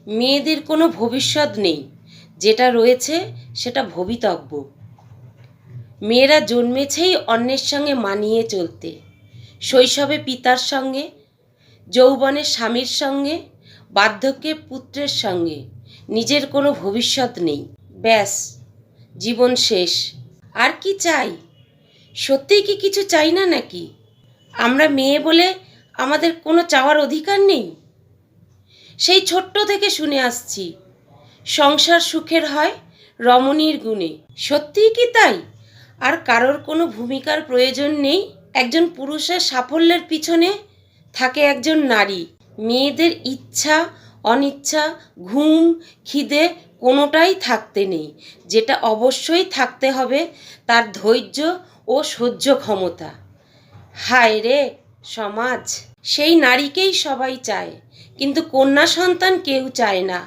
মেয়েদের কোনো ভবিষ্যৎ নেই, যেটা রয়েছে সেটা ভবিতব্য। মেয়েরা জন্মেছেই অন্যের সঙ্গে মানিয়ে চলতে, শৈশবে পিতার সঙ্গে, যৌবনে স্বামীর সঙ্গে, বার্ধক্যে পুত্রের সঙ্গে। নিজের কোনো ভবিষ্যৎ নেই, ব্যাস জীবন শেষ। আর কি চাই? সত্যিই কি কিছু চাই না নাকি? আমরা মেয়ে বলে আমাদের কোনো চাওয়ার অধিকার নেই? সেই ছোট্ট থেকে শুনে আসছি সংসার সুখের হয় রমণীর গুণে। সত্যিই কি তাই? আর কারোর কোনো ভূমিকার প্রয়োজন নেই? একজন পুরুষের সাফল্যের পিছনে থাকে একজন নারী। মেয়েদের ইচ্ছা অনিচ্ছা, ঘুম, খিদে কোনোটাই থাকতে নেই। যেটা অবশ্যই থাকতে হবে তার ধৈর্য ও সহ্য ক্ষমতা। হায় রে সমাজ! সেই নারীকেই সবাই চায়, কিন্তু কন্যা সন্তান কেউ চায় না।